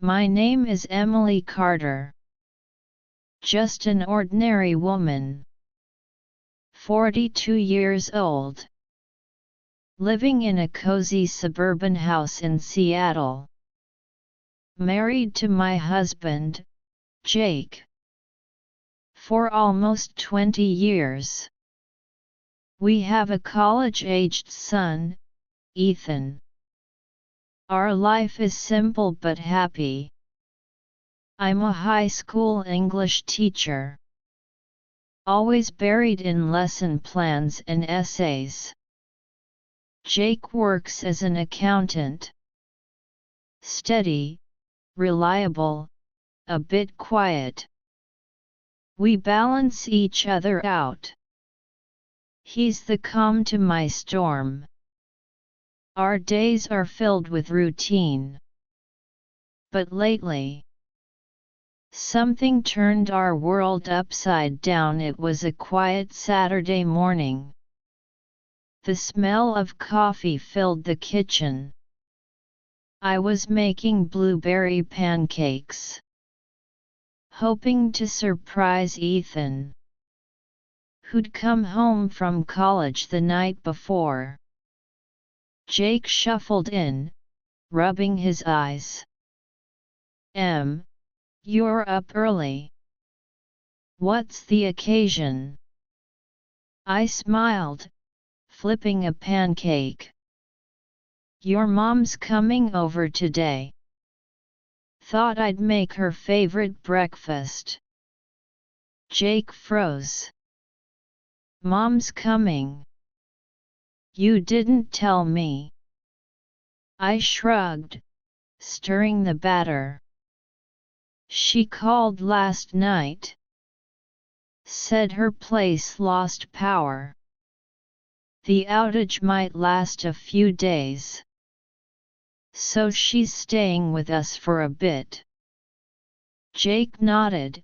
My name is Emily Carter. Just an ordinary woman. 42 years old. Living in a cozy suburban house in Seattle. Married to my husband, Jake. For almost 20 years. We have a college-aged son, Ethan. Our life is simple but happy. I'm a high school English teacher. Always buried in lesson plans and essays. Jake works as an accountant. Steady, reliable, a bit quiet. We balance each other out. He's the calm to my storm. Our days are filled with routine. But lately, something turned our world upside down. It was a quiet Saturday morning. The smell of coffee filled the kitchen. I was making blueberry pancakes, hoping to surprise Ethan, who'd come home from college the night before. Jake shuffled in, rubbing his eyes. You're up early. What's the occasion? I smiled, flipping a pancake. Your mom's coming over today. Thought I'd make her favorite breakfast. Jake froze. Mom's coming. You didn't tell me. I shrugged, stirring the batter. She called last night. Said her place lost power. The outage might last a few days. So she's staying with us for a bit. Jake nodded,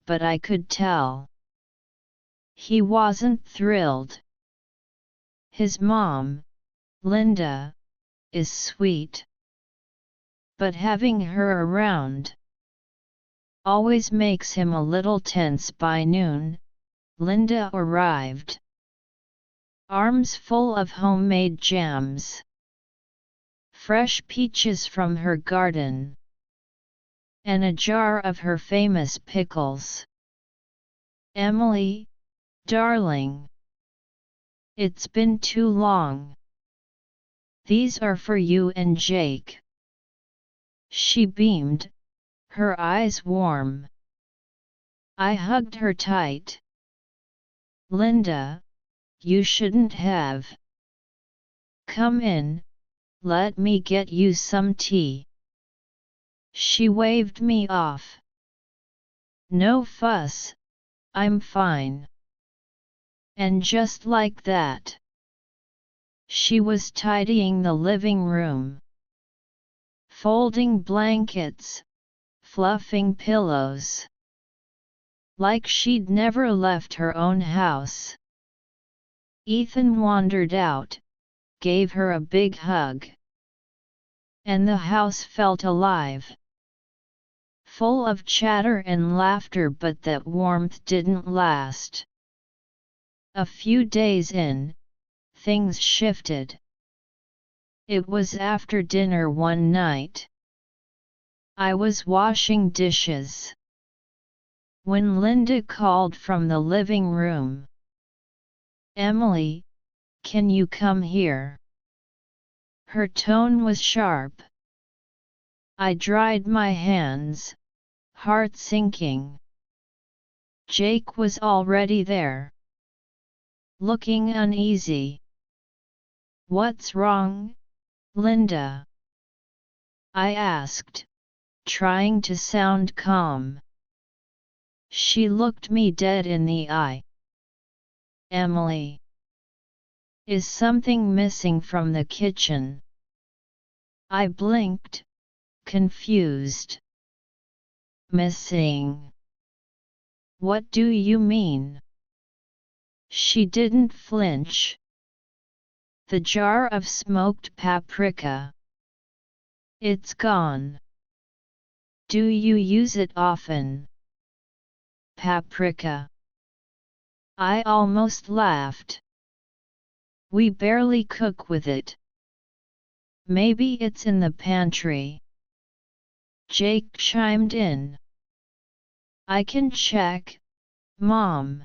but I could tell. He wasn't thrilled. His mom, Linda, is sweet. But having her around always makes him a little tense. By noon, Linda arrived. Arms full of homemade jams. Fresh peaches from her garden. And a jar of her famous pickles. Emily, darling. It's been too long. These are for you and Jake. She beamed, her eyes warm. I hugged her tight. Linda, you shouldn't have. Come in, let me get you some tea. She waved me off. No fuss, I'm fine. And just like that, she was tidying the living room. Folding blankets, fluffing pillows. Like she'd never left her own house. Ethan wandered out, gave her a big hug. And the house felt alive. Full of chatter and laughter, but that warmth didn't last. A few days in, things shifted. It was after dinner one night. I was washing dishes. When Linda called from the living room. Emily, can you come here? Her tone was sharp. I dried my hands, heart sinking. Jake was already there. Looking uneasy. What's wrong, Linda? I asked, trying to sound calm. She looked me dead in the eye. Emily. Is something missing from the kitchen? I blinked, confused. Missing? What do you mean? She didn't flinch. The jar of smoked paprika. It's gone. Do you use it often? Paprika. I almost laughed. We barely cook with it. Maybe it's in the pantry. Jake chimed in. I can check, Mom.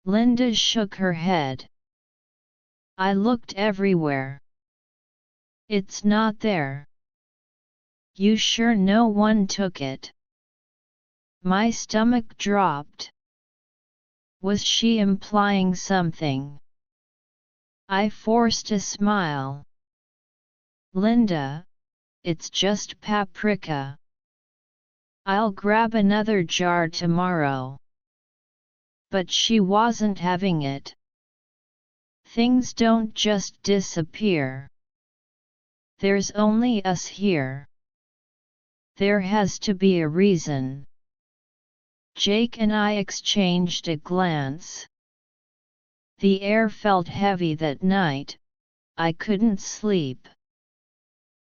Linda shook her head. I looked everywhere. It's not there. You sure no one took it? My stomach dropped. Was she implying something? I forced a smile. Linda, it's just paprika. I'll grab another jar tomorrow. But she wasn't having it. Things don't just disappear. There's only us here. There has to be a reason. Jake and I exchanged a glance. The air felt heavy that night. I couldn't sleep.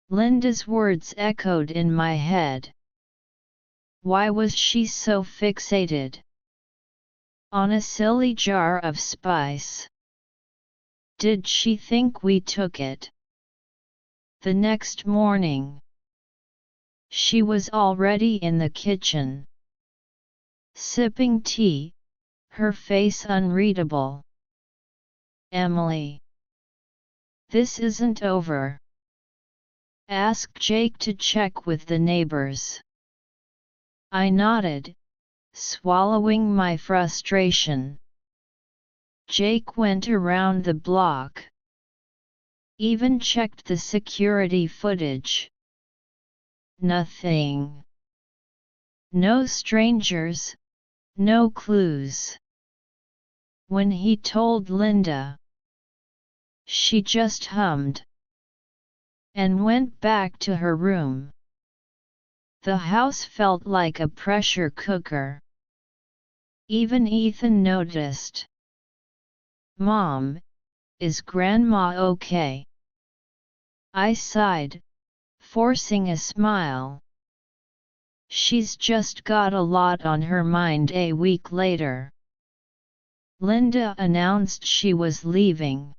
Linda's words echoed in my head. Why was she so fixated on a silly jar of spice? Did she think we took it? The next morning, she was already in the kitchen, sipping tea, her face unreadable. Emily. This isn't over. Ask Jake to check with the neighbors. I nodded, swallowing my frustration. Jake went around the block. Even checked the security footage. Nothing. No strangers, no clues. When he told Linda, she just hummed and went back to her room. The house felt like a pressure cooker. Even Ethan noticed. Mom, is Grandma okay? I sighed, forcing a smile. She's just got a lot on her mind. A week later, Linda announced she was leaving.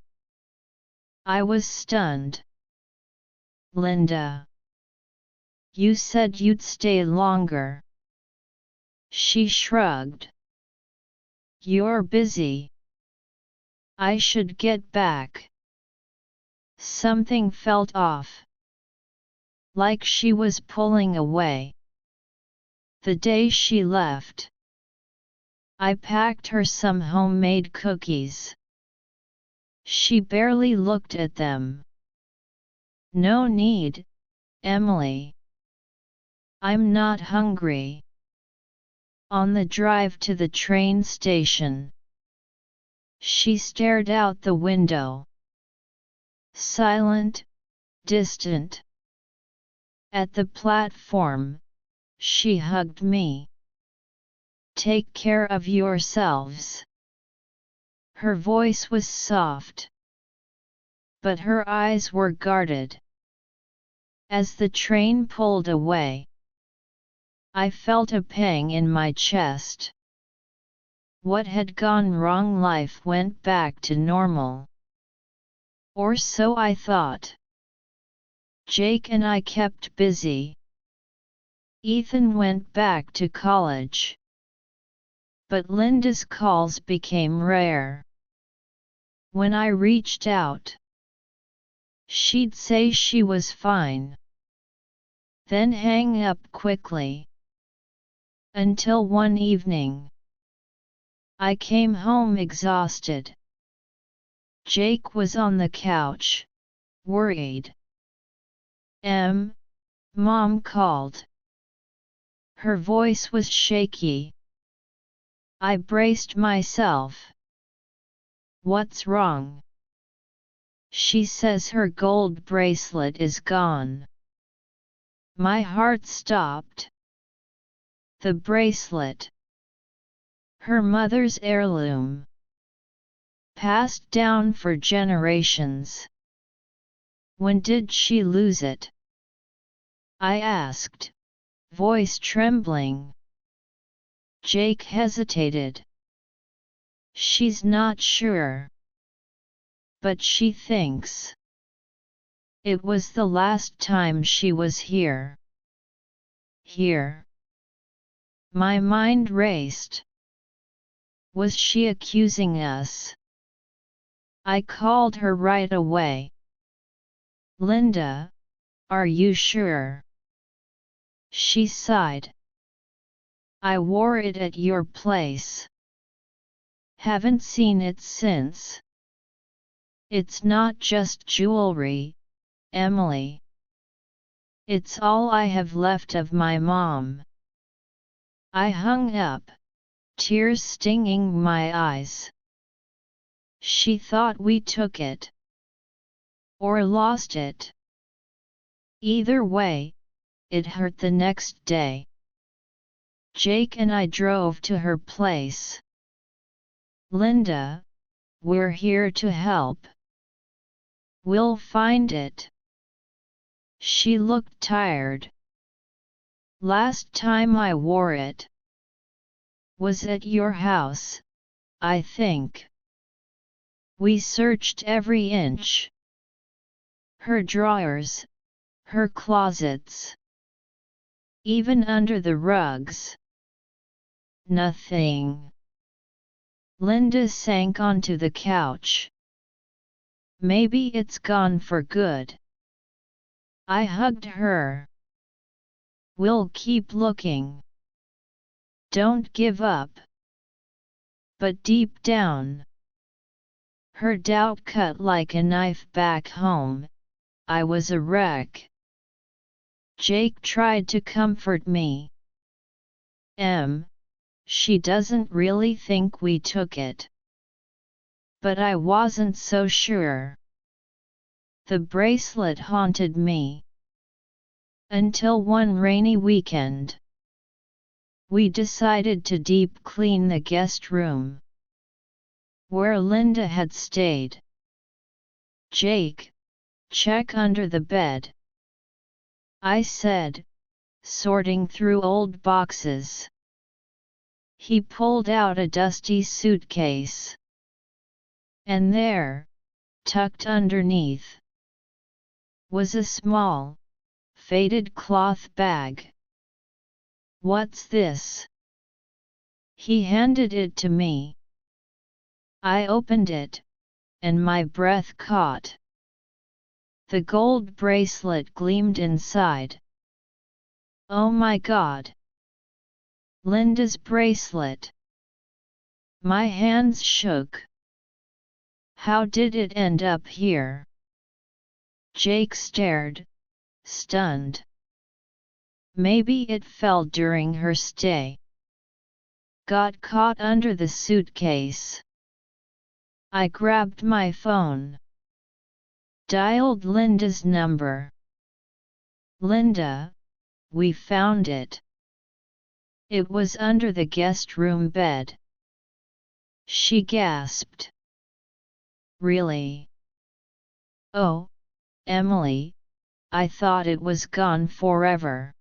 I was stunned. Linda, you said you'd stay longer. She shrugged. You're busy. I should get back. Something felt off. Like she was pulling away. The day she left, I packed her some homemade cookies. She barely looked at them. No need, Emily. I'm not hungry. On the drive to the train station, she stared out the window. Silent, distant. At the platform, she hugged me. Take care of yourselves. Her voice was soft, but her eyes were guarded. As the train pulled away, I felt a pang in my chest. What had gone wrong? Life went back to normal. Or so I thought. Jake and I kept busy. Ethan went back to college. But Linda's calls became rare. When I reached out, she'd say she was fine, then hang up quickly. Until one evening, I came home exhausted. Jake was on the couch, worried. Mom called. Her voice was shaky. I braced myself. What's wrong? She says her gold bracelet is gone. My heart stopped. The bracelet. Her mother's heirloom. Passed down for generations. When did she lose it? I asked, voice trembling. Jake hesitated. She's not sure. But she thinks it was the last time she was here. Here. My mind raced. Was she accusing us? I called her right away. Linda, are you sure? She sighed. I wore it at your place. Haven't seen it since. It's not just jewelry, Emily. It's all I have left of my mom. I hung up, tears stinging my eyes. She thought we took it. Or lost it. Either way, it hurt the next day. Jake and I drove to her place. Linda, we're here to help. We'll find it. She looked tired. Last time I wore it was at your house, I think. We searched every inch. Her drawers, her closets. Even under the rugs. Nothing. Linda sank onto the couch. Maybe it's gone for good. I hugged her. We'll keep looking. Don't give up. But deep down, her doubt cut like a knife back home. I was a wreck. Jake tried to comfort me. She doesn't really think we took it. But I wasn't so sure. The bracelet haunted me. Until one rainy weekend. We decided to deep clean the guest room, where Linda had stayed. Jake, check under the bed, I said, sorting through old boxes. He pulled out a dusty suitcase. And there, tucked underneath, was a small, faded cloth bag. What's this? He handed it to me. I opened it, and my breath caught. The gold bracelet gleamed inside. Oh my God! Linda's bracelet. My hands shook. How did it end up here? Jake stared, stunned. Maybe it fell during her stay. Got caught under the suitcase. I grabbed my phone. Dialed Linda's number. Linda, we found it. It was under the guest room bed. She gasped. Really? Oh, Emily, I thought it was gone forever.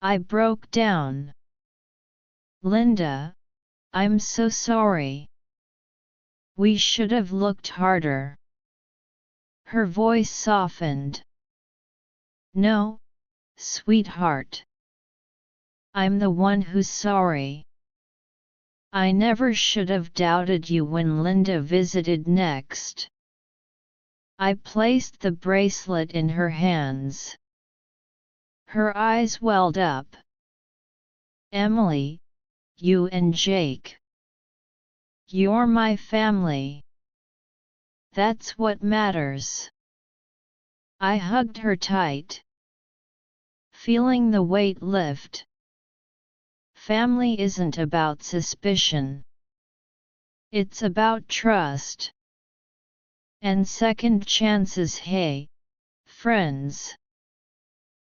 I broke down. Linda, I'm so sorry. We should have looked harder. Her voice softened. No, sweetheart. I'm the one who's sorry. I never should have doubted you when Linda visited next. I placed the bracelet in her hands. Her eyes welled up. Emily, you and Jake. You're my family. That's what matters. I hugged her tight, feeling the weight lift. Family isn't about suspicion. It's about trust. And second chances. Hey, friends.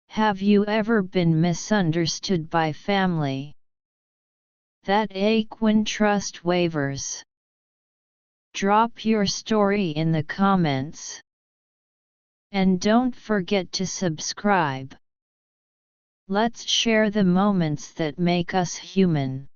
Have you ever been misunderstood by family? That ache when trust wavers. Drop your story in the comments. And don't forget to subscribe. Let's share the moments that make us human.